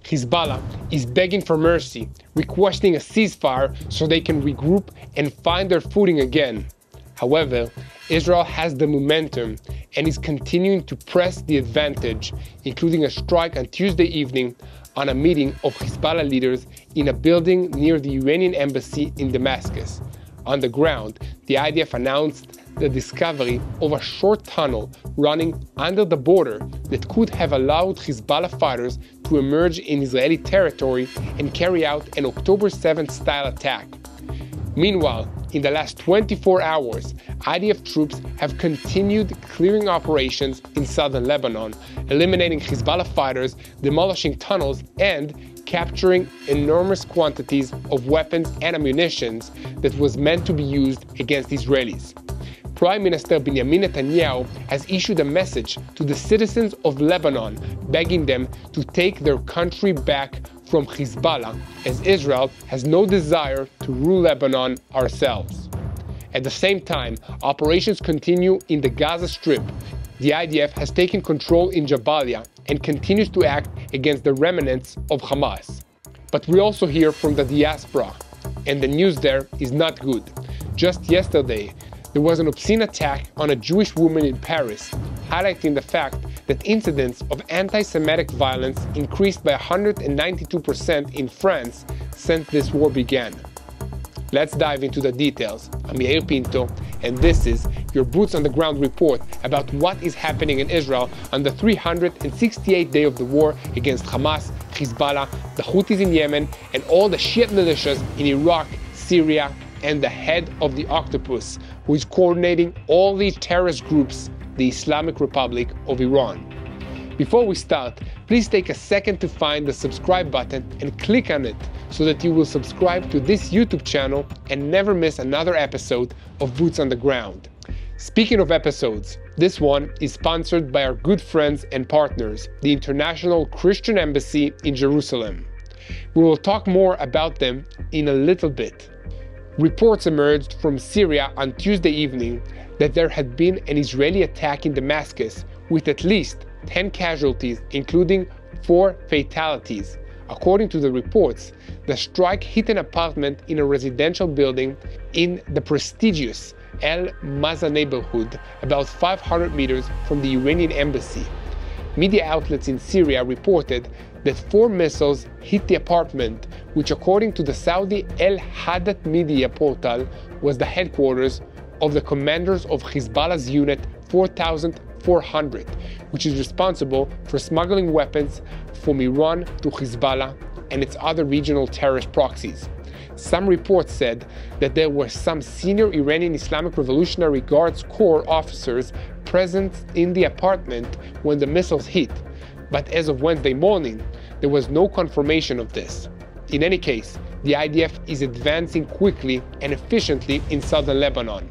Hezbollah is begging for mercy, requesting a ceasefire so they can regroup and find their footing again. However, Israel has the momentum and is continuing to press the advantage, including a strike on Tuesday evening on a meeting of Hezbollah leaders in a building near the Iranian embassy in Damascus. On the ground, the IDF announced the discovery of a short tunnel running under the border that could have allowed Hezbollah fighters to emerge in Israeli territory and carry out an October 7th style attack. Meanwhile, in the last 24 hours, IDF troops have continued clearing operations in southern Lebanon, eliminating Hezbollah fighters, demolishing tunnels, and capturing enormous quantities of weapons and ammunition that was meant to be used against Israelis. Prime Minister Benjamin Netanyahu has issued a message to the citizens of Lebanon, begging them to take their country back from Hezbollah, as Israel has no desire to rule Lebanon ourselves. At the same time, operations continue in the Gaza Strip. The IDF has taken control in Jabalia and continues to act against the remnants of Hamas. But we also hear from the diaspora, and the news there is not good. Just yesterday, there was an obscene attack on a Jewish woman in Paris, highlighting the fact that incidents of anti-Semitic violence increased by 192% in France since this war began. Let's dive into the details. I'm Yair Pinto, and this is your Boots on the Ground report about what is happening in Israel on the 368th day of the war against Hamas, Hezbollah, the Houthis in Yemen, and all the Shiite militias in Iraq, Syria, and the head of the octopus, who is coordinating all these terrorist groups, the Islamic Republic of Iran. Before we start, please take a second to find the subscribe button and click on it so that you will subscribe to this YouTube channel and never miss another episode of Boots on the Ground. Speaking of episodes, this one is sponsored by our good friends and partners, the International Christian Embassy in Jerusalem. We will talk more about them in a little bit. Reports emerged from Syria on Tuesday evening that there had been an Israeli attack in Damascus with at least 10 casualties, including 4 fatalities. According to the reports, the strike hit an apartment in a residential building in the prestigious El Maza neighborhood, about 500 meters from the Iranian embassy. Media outlets in Syria reported that 4 missiles hit the apartment, which according to the Saudi El Hadat media portal was the headquarters of the commanders of Hezbollah's Unit 4400, which is responsible for smuggling weapons from Iran to Hezbollah and its other regional terrorist proxies. Some reports said that there were some senior Iranian Islamic Revolutionary Guards Corps officers present in the apartment when the missiles hit, but as of Wednesday morning, there was no confirmation of this. In any case, the IDF is advancing quickly and efficiently in southern Lebanon.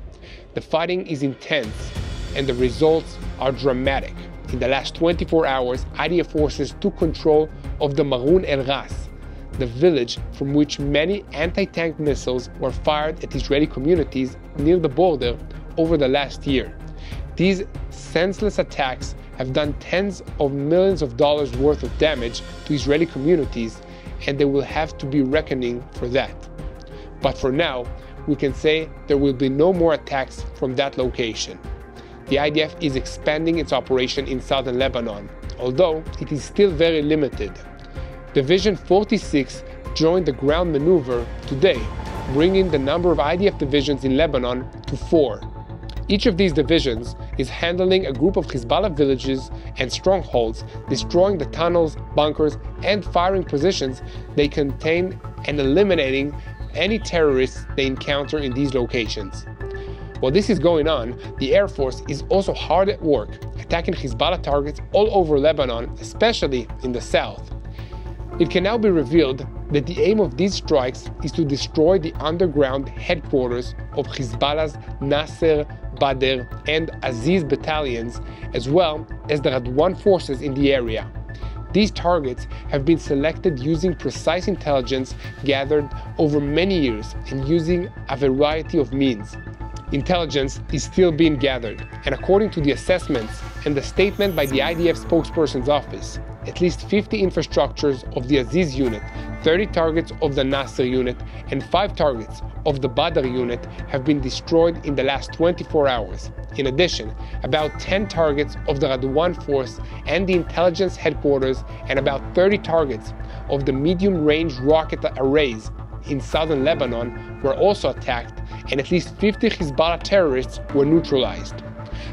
The fighting is intense, and the results are dramatic. In the last 24 hours, IDF forces took control of the Maroun El Ras, the village from which many anti-tank missiles were fired at Israeli communities near the border over the last year. These senseless attacks have done tens of millions of dollars worth of damage to Israeli communities, and they will have to be reckoning for that. But for now, we can say there will be no more attacks from that location. The IDF is expanding its operation in southern Lebanon, although it is still very limited. Division 46 joined the ground maneuver today, bringing the number of IDF divisions in Lebanon to 4. Each of these divisions is handling a group of Hezbollah villages and strongholds, destroying the tunnels, bunkers, and firing positions they contain and eliminating any terrorists they encounter in these locations. While this is going on, the Air Force is also hard at work, attacking Hezbollah targets all over Lebanon, especially in the south. It can now be revealed that the aim of these strikes is to destroy the underground headquarters of Hezbollah's Nasser, Badr, and Aziz battalions, as well as the Radwan forces in the area. These targets have been selected using precise intelligence gathered over many years and using a variety of means. Intelligence is still being gathered, and according to the assessments and the statement by the IDF spokesperson's office, at least 50 infrastructures of the Aziz unit, 30 targets of the Nasser unit, and 5 targets of the Badr unit have been destroyed in the last 24 hours. In addition, about 10 targets of the Radwan force and the intelligence headquarters and about 30 targets of the medium-range rocket arrays in southern Lebanon were also attacked, and at least 50 Hezbollah terrorists were neutralized.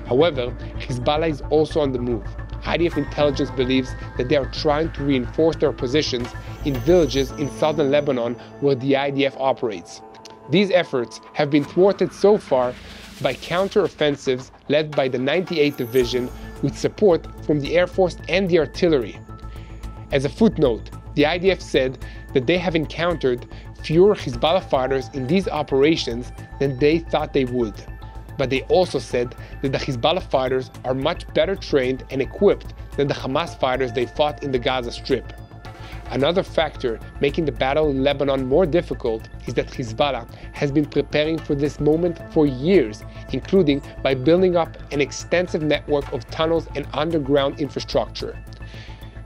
However, Hezbollah is also on the move. IDF intelligence believes that they are trying to reinforce their positions in villages in southern Lebanon where the IDF operates. These efforts have been thwarted so far by counter-offensives led by the 98th Division with support from the Air Force and the artillery. As a footnote, the IDF said that they have encountered fewer Hezbollah fighters in these operations than they thought they would. But they also said that the Hezbollah fighters are much better trained and equipped than the Hamas fighters they fought in the Gaza Strip. Another factor making the battle in Lebanon more difficult is that Hezbollah has been preparing for this moment for years, including by building up an extensive network of tunnels and underground infrastructure.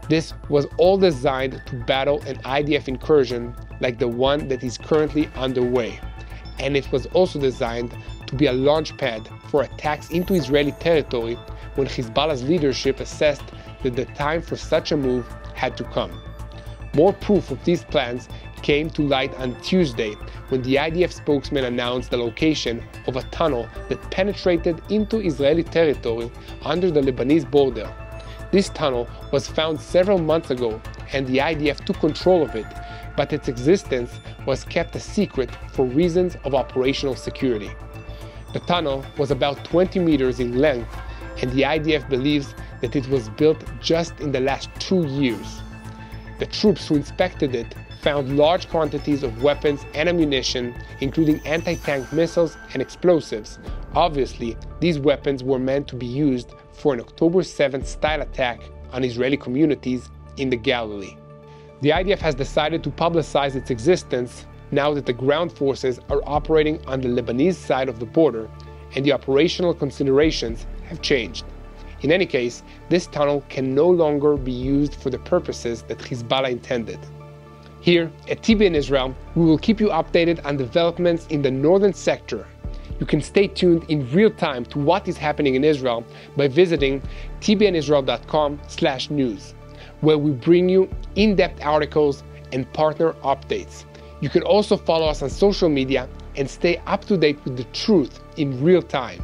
This was all designed to battle an IDF incursion like the one that is currently underway. And it was also designed to be a launch pad for attacks into Israeli territory when Hezbollah's leadership assessed that the time for such a move had to come. More proof of these plans came to light on Tuesday when the IDF spokesman announced the location of a tunnel that penetrated into Israeli territory under the Lebanese border. This tunnel was found several months ago and the IDF took control of it, but its existence was kept a secret for reasons of operational security. The tunnel was about 20 meters in length, and the IDF believes that it was built just in the last 2 years. The troops who inspected it found large quantities of weapons and ammunition, including anti-tank missiles and explosives. Obviously, these weapons were meant to be used for an October 7th style attack on Israeli communities in the Galilee. The IDF has decided to publicize its existence now that the ground forces are operating on the Lebanese side of the border and the operational considerations have changed. In any case, this tunnel can no longer be used for the purposes that Hezbollah intended. Here at TBN Israel, we will keep you updated on developments in the northern sector. You can stay tuned in real time to what is happening in Israel by visiting tbnisrael.com/news, where we bring you in-depth articles and partner updates. You can also follow us on social media and stay up to date with the truth in real time.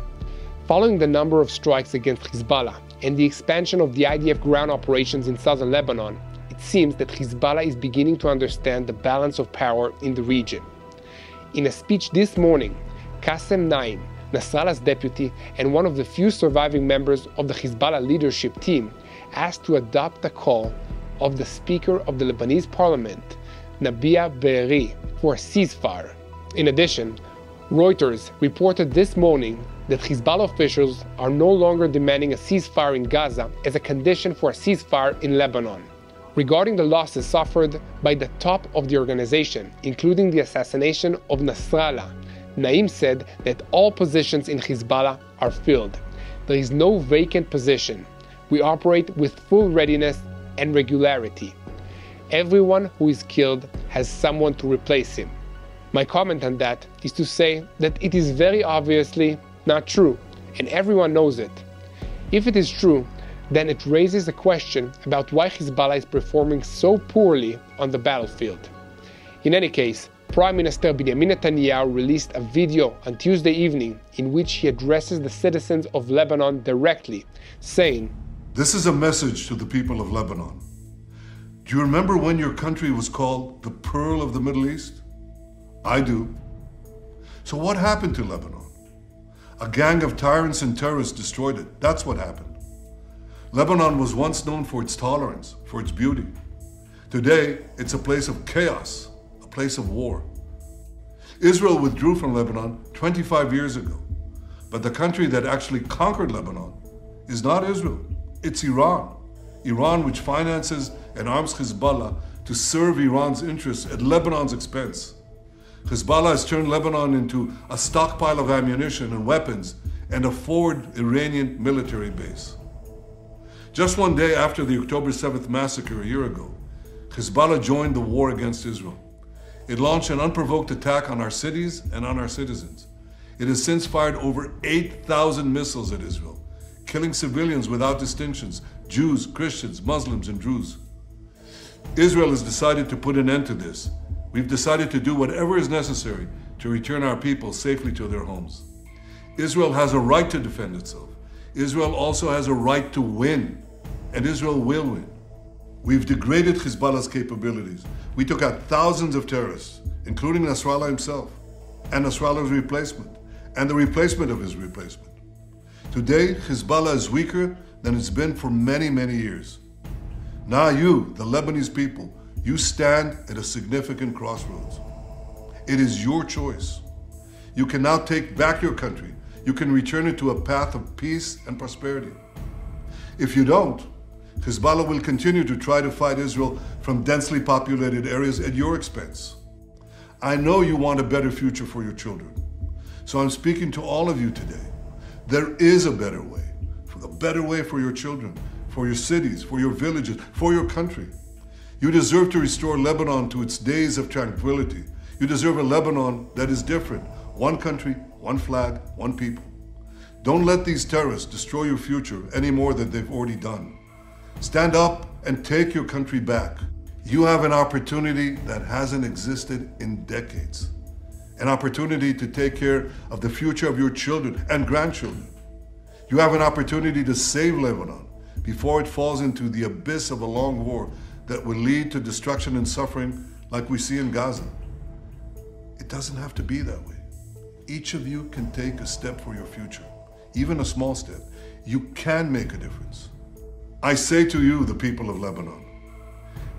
Following the number of strikes against Hezbollah and the expansion of the IDF ground operations in southern Lebanon, it seems that Hezbollah is beginning to understand the balance of power in the region. In a speech this morning, Qasem Naim, Nasrallah's deputy and one of the few surviving members of the Hezbollah leadership team, asked to adopt the call of the Speaker of the Lebanese Parliament, Nabia Berri, for a ceasefire. In addition, Reuters reported this morning that Hezbollah officials are no longer demanding a ceasefire in Gaza as a condition for a ceasefire in Lebanon. Regarding the losses suffered by the top of the organization, including the assassination of Nasrallah, Naim said that all positions in Hezbollah are filled. There is no vacant position. We operate with full readiness and regularity. Everyone who is killed has someone to replace him. My comment on that is to say that it is very obviously not true, and everyone knows it. If it is true, then it raises a question about why Hezbollah is performing so poorly on the battlefield. In any case, Prime Minister Benjamin Netanyahu released a video on Tuesday evening in which he addresses the citizens of Lebanon directly, saying, "This is a message to the people of Lebanon. Do you remember when your country was called the Pearl of the Middle East? I do. So what happened to Lebanon? A gang of tyrants and terrorists destroyed it. That's what happened. Lebanon was once known for its tolerance, for its beauty. Today, it's a place of chaos, a place of war. Israel withdrew from Lebanon 25 years ago, but the country that actually conquered Lebanon is not Israel, it's Iran. Iran, which finances and arms Hezbollah to serve Iran's interests at Lebanon's expense. Hezbollah has turned Lebanon into a stockpile of ammunition and weapons and a forward Iranian military base. Just one day after the October 7th massacre a year ago, Hezbollah joined the war against Israel. It launched an unprovoked attack on our cities and on our citizens. It has since fired over 8,000 missiles at Israel, killing civilians without distinctions, Jews, Christians, Muslims, and Druze. Israel has decided to put an end to this. We've decided to do whatever is necessary to return our people safely to their homes. Israel has a right to defend itself. Israel also has a right to win, and Israel will win. We've degraded Hezbollah's capabilities. We took out thousands of terrorists, including Nasrallah himself, and Nasrallah's replacement, and the replacement of his replacement. Today, Hezbollah is weaker than it's been for many, many years. Now you, the Lebanese people, you stand at a significant crossroads. It is your choice. You can now take back your country. You can return it to a path of peace and prosperity. If you don't, Hezbollah will continue to try to fight Israel from densely populated areas at your expense. I know you want a better future for your children. So I'm speaking to all of you today. There is a better way, for your children, for your cities, for your villages, for your country. You deserve to restore Lebanon to its days of tranquility. You deserve a Lebanon that is different. One country, one flag, one people. Don't let these terrorists destroy your future any more than they've already done. Stand up and take your country back. You have an opportunity that hasn't existed in decades. An opportunity to take care of the future of your children and grandchildren. You have an opportunity to save Lebanon before it falls into the abyss of a long war that will lead to destruction and suffering like we see in Gaza. It doesn't have to be that way. Each of you can take a step for your future, even a small step. You can make a difference. I say to you, the people of Lebanon,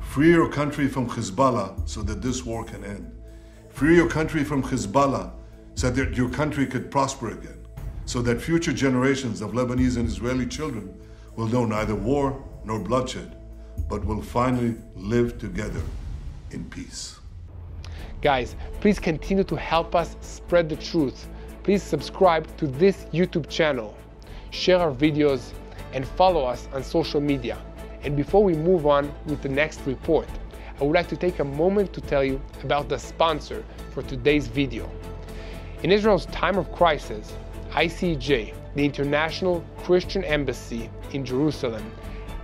free your country from Hezbollah so that this war can end. Free your country from Hezbollah so that your country could prosper again, so that future generations of Lebanese and Israeli children will know neither war nor bloodshed, but will finally live together in peace. Guys, please continue to help us spread the truth. Please subscribe to this YouTube channel, share our videos, and follow us on social media. And before we move on with the next report, I would like to take a moment to tell you about the sponsor for today's video. In Israel's time of crisis, ICJ, the International Christian Embassy in Jerusalem,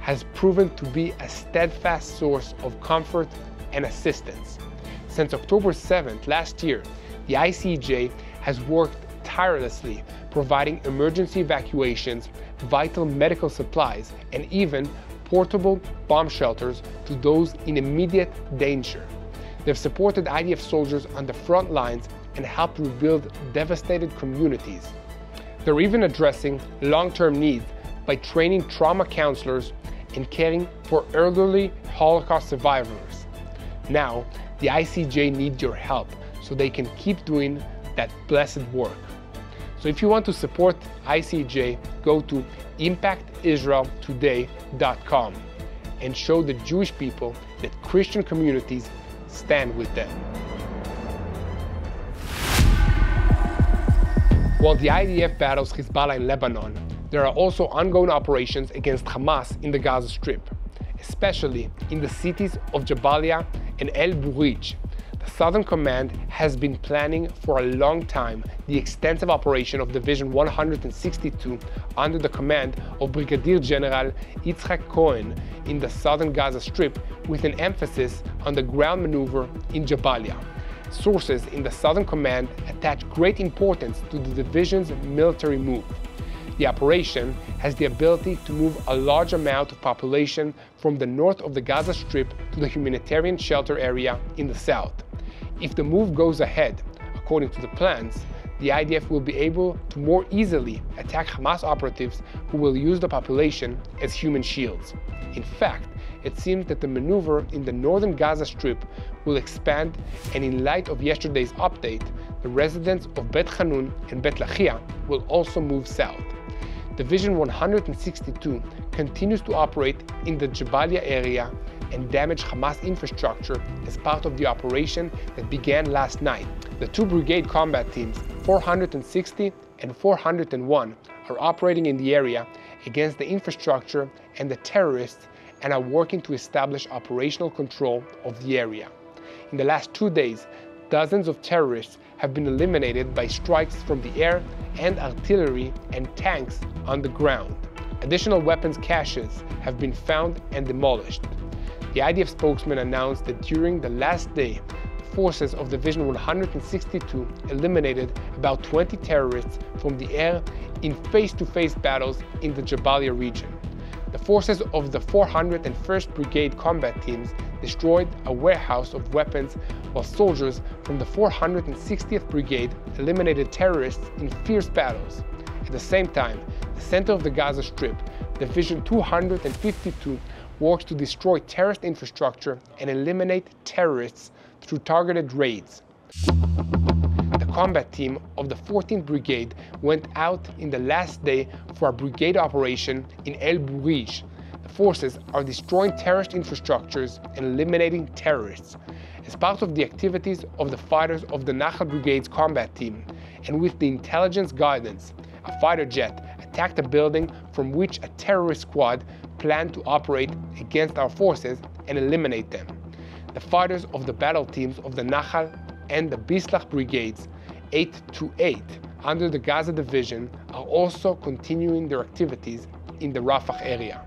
has proven to be a steadfast source of comfort and assistance. Since October 7th last year, the ICJ has worked tirelessly providing emergency evacuations, vital medical supplies, and even portable bomb shelters to those in immediate danger. They've supported IDF soldiers on the front lines and helped rebuild devastated communities. They're even addressing long-term needs by training trauma counselors and caring for elderly Holocaust survivors. Now, the ICJ needs your help so they can keep doing that blessed work. So if you want to support ICJ, go to impactisraeltoday.com and show the Jewish people that Christian communities stand with them. While the IDF battles Hezbollah in Lebanon, there are also ongoing operations against Hamas in the Gaza Strip, especially in the cities of Jabalia and El Burij. The Southern Command has been planning for a long time the extensive operation of Division 162 under the command of Brigadier General Yitzhak Cohen in the southern Gaza Strip, with an emphasis on the ground maneuver in Jabalia. Sources in the Southern Command attach great importance to the division's military move. The operation has the ability to move a large amount of population from the north of the Gaza Strip to the humanitarian shelter area in the south. If the move goes ahead, according to the plans, the IDF will be able to more easily attack Hamas operatives who will use the population as human shields. In fact, it seems that the maneuver in the northern Gaza Strip will expand, and in light of yesterday's update, the residents of Bet Hanun and Bet Lachia will also move south. Division 162 continues to operate in the Jabalia area, and damage Hamas infrastructure as part of the operation that began last night. The two brigade combat teams, 460 and 401, are operating in the area against the infrastructure and the terrorists and are working to establish operational control of the area. In the last 2 days, dozens of terrorists have been eliminated by strikes from the air and artillery and tanks on the ground. Additional weapons caches have been found and demolished. The IDF spokesman announced that during the last day, forces of Division 162 eliminated about 20 terrorists from the air in face-to-face battles in the Jabalia region. The forces of the 401st Brigade combat teams destroyed a warehouse of weapons, while soldiers from the 460th Brigade eliminated terrorists in fierce battles. At the same time, the center of the Gaza Strip, Division 252, works to destroy terrorist infrastructure and eliminate terrorists through targeted raids. The combat team of the 14th Brigade went out in the last day for a brigade operation in El Burij. The forces are destroying terrorist infrastructures and eliminating terrorists. As part of the activities of the fighters of the Nachal Brigade's combat team, and with the intelligence guidance, a fighter jet attacked a building from which a terrorist squad planned to operate against our forces and eliminate them. The fighters of the battle teams of the Nachal and the Bislach Brigades 828 under the Gaza Division are also continuing their activities in the Rafah area.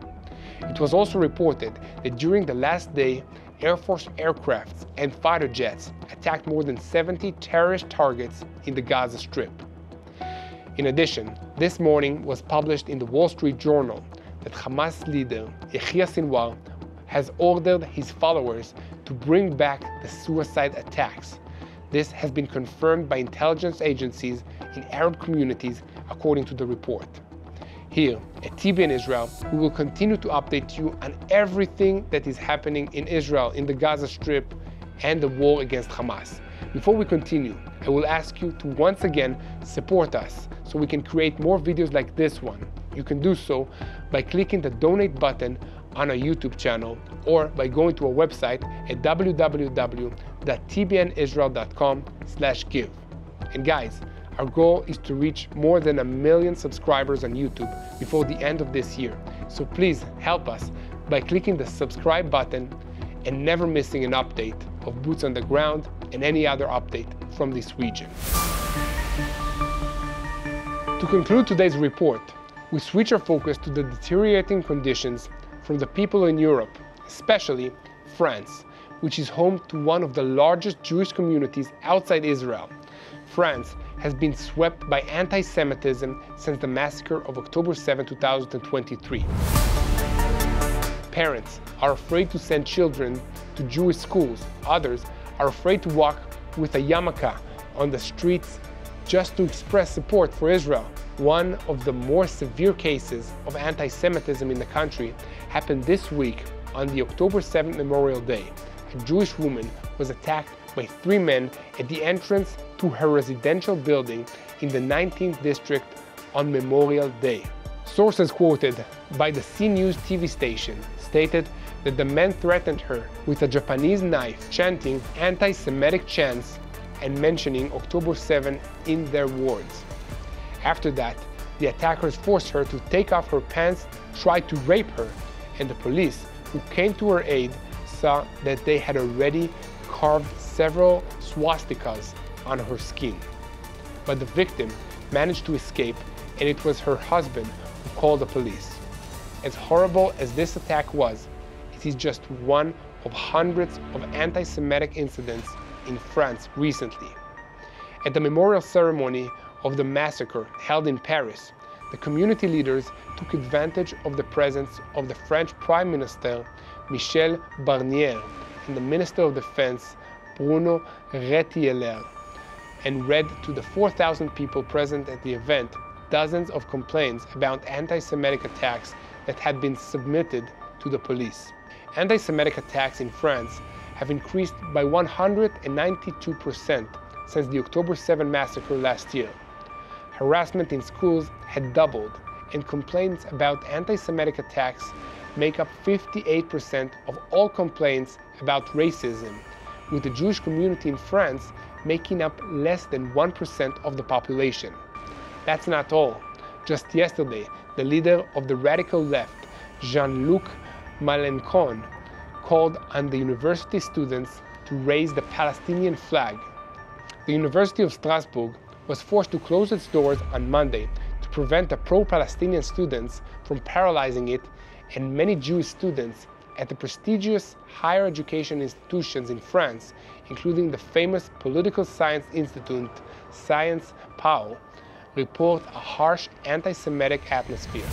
It was also reported that during the last day, Air Force aircrafts and fighter jets attacked more than 70 terrorist targets in the Gaza Strip. In addition, this morning was published in the Wall Street Journal that Hamas leader Yahya Sinwar has ordered his followers to bring back the suicide attacks. This has been confirmed by intelligence agencies in Arab communities, according to the report. Here at TBN Israel, we will continue to update you on everything that is happening in Israel, in the Gaza Strip, and the war against Hamas. Before we continue, I will ask you to once again support us so we can create more videos like this one. You can do so by clicking the donate button on our YouTube channel or by going to our website at www.tbnisrael.com/give. And guys, our goal is to reach more than 1 million subscribers on YouTube before the end of this year. So please help us by clicking the subscribe button and never missing an update of Boots on the Ground and any other update from this region. To conclude today's report, we switch our focus to the deteriorating conditions from the people in Europe, especially France, which is home to one of the largest Jewish communities outside Israel. France has been swept by anti-Semitism since the massacre of October 7, 2023. Parents are afraid to send children to Jewish schools. Others are afraid to walk with a yarmulke on the streets just to express support for Israel. One of the more severe cases of anti-Semitism in the country happened this week on the October 7th Memorial Day. A Jewish woman was attacked by 3 men at the entrance to her residential building in the 19th district on Memorial Day. Sources quoted by the CNews TV station stated that the men threatened her with a Japanese knife, chanting anti-Semitic chants and mentioning October 7 in their words. After that, the attackers forced her to take off her pants, tried to rape her, and the police, who came to her aid, saw that they had already carved several swastikas on her skin. But the victim managed to escape, and it was her husband who called the police. As horrible as this attack was, it is just one of hundreds of anti-Semitic incidents in France recently. At the memorial ceremony of the massacre held in Paris, the community leaders took advantage of the presence of the French Prime Minister Michel Barnier and the Minister of Defense Bruno Retier and read to the 4,000 people present at the event dozens of complaints about anti-Semitic attacks that had been submitted to the police. Anti-Semitic attacks in France have increased by 192% since the October 7 massacre last year. Harassment in schools had doubled, and complaints about anti-Semitic attacks make up 58% of all complaints about racism, with the Jewish community in France making up less than 1% of the population. That's not all. Just yesterday, the leader of the radical left, Jean-Luc Mélenchon, called on the university students to raise the Palestinian flag. The University of Strasbourg was forced to close its doors on Monday to prevent the pro-Palestinian students from paralyzing it, and many Jewish students at the prestigious higher education institutions in France, including the famous Political Science Institute, Sciences Po, report a harsh anti-Semitic atmosphere.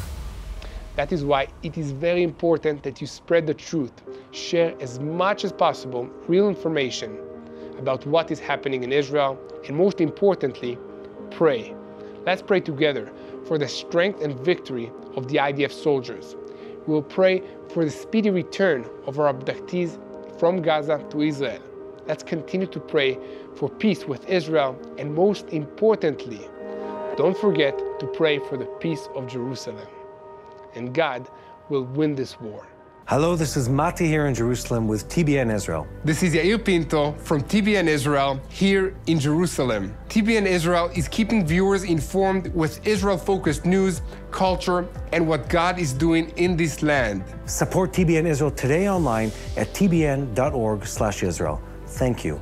That is why it is very important that you spread the truth, share as much as possible real information about what is happening in Israel, and most importantly, pray. Let's pray together for the strength and victory of the IDF soldiers. We will pray for the speedy return of our abductees from Gaza to Israel. Let's continue to pray for peace with Israel, and most importantly, don't forget to pray for the peace of Jerusalem. And God will win this war. Hello, this is Mati here in Jerusalem with TBN Israel. This is Yair Pinto from TBN Israel here in Jerusalem. TBN Israel is keeping viewers informed with Israel-focused news, culture, and what God is doing in this land. Support TBN Israel today online at tbn.org/Israel. Thank you.